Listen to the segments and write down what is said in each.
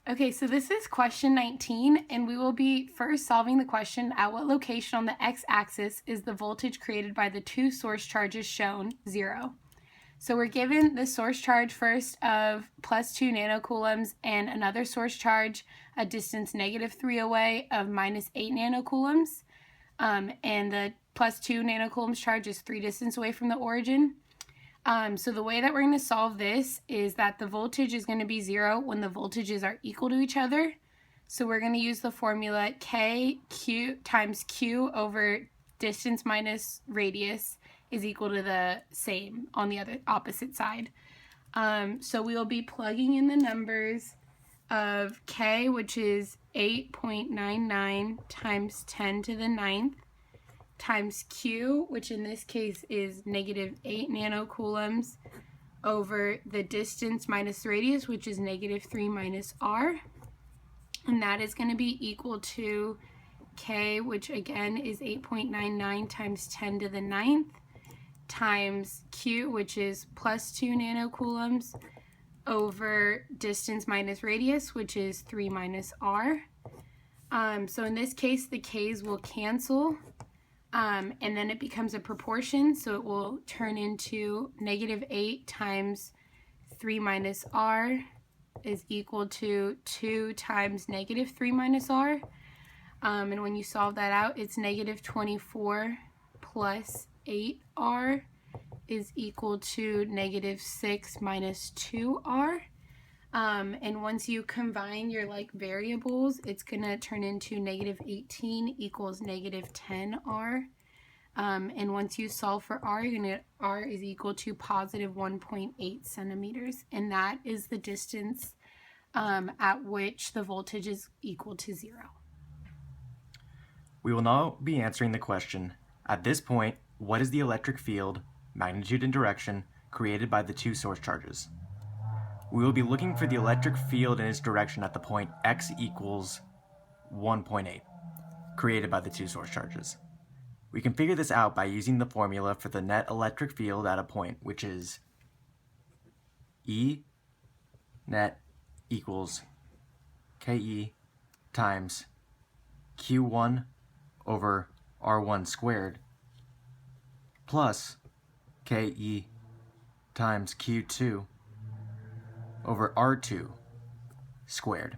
Okay, so this is question 19, and we will be first solving the question: at what location on the x-axis is the voltage created by the two source charges shown, 0? So we're given the source charge first of plus 2 nanocoulombs and another source charge a distance -3 away of -8 nanocoulombs. And the plus 2 nanocoulombs charge is 3 distance away from the origin. So the way that we're going to solve this is that the voltage is going to be 0 when the voltages are equal to each other. So we're going to use the formula K times Q over distance minus radius is equal to the same on the opposite side. So we will be plugging in the numbers of K, which is 8.99 times 10 to the 9th, times Q, which in this case is -8 nanocoulombs, over the distance minus the radius, which is -3 minus r. And that is going to be equal to K, which again is 8.99 times 10 to the 9th, times Q, which is plus 2 nanocoulombs, over distance minus radius, which is 3 minus r. So in this case, the K's will cancel. And then it becomes a proportion, so it will turn into -8 times 3 minus r is equal to 2 times -3 minus r. And when you solve that out, it's -24 plus 8r is equal to -6 minus 2r. And once you combine your like variables, it's going to turn into -18 equals -10r. And once you solve for r, you're going to get r is equal to positive 1.8 centimeters. And that is the distance at which the voltage is equal to 0. We will now be answering the question, at this point, what is the electric field, magnitude and direction, created by the two source charges? We will be looking for the electric field and its direction at the point x equals 1.8, created by the two source charges. We can figure this out by using the formula for the net electric field at a point, which is E net equals KE times Q1 over R1 squared plus KE times Q2 over R2 squared.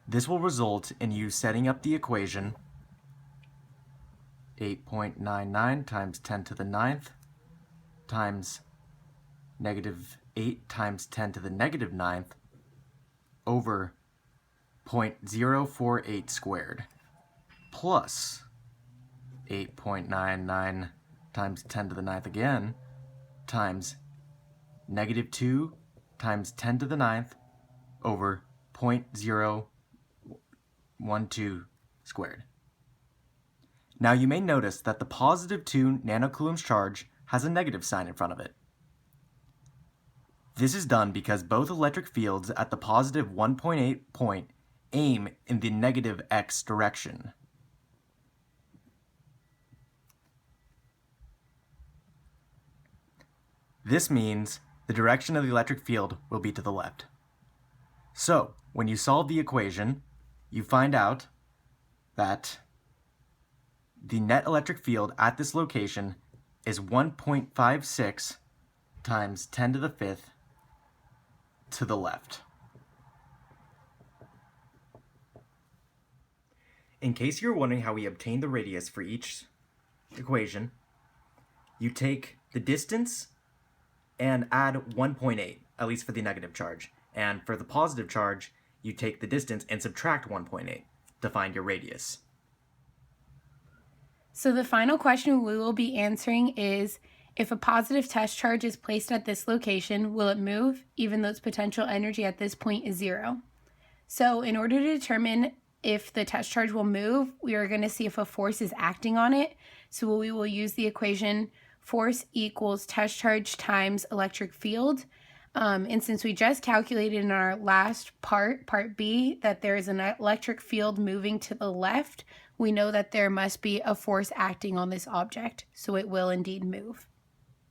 This will result in you setting up the equation 8.99 times 10 to the 9th times -8 times 10 to the -9th over 0.048 squared plus 8.99 times 10 to the 9th again times -2 times 10 to the 9th over 0.012 squared. Now you may notice that the positive 2 nanocoulombs charge has a negative sign in front of it. This is done because both electric fields at the positive 1.8 point aim in the negative x direction. This means the direction of the electric field will be to the left. So, when you solve the equation, you find out that the net electric field at this location is 1.56 times 10 to the 5th to the left. In case you're wondering how we obtain the radius for each equation, you take the distance and add 1.8, at least for the negative charge. And for the positive charge, you take the distance and subtract 1.8 to find your radius. So the final question we will be answering is, if a positive test charge is placed at this location, will it move even though its potential energy at this point is 0? So in order to determine if the test charge will move, we are going to see if a force is acting on it. So we will use the equation force equals test charge times electric field. And since we just calculated in our last part B, that there is an electric field moving to the left, we know that there must be a force acting on this object, so it will indeed move.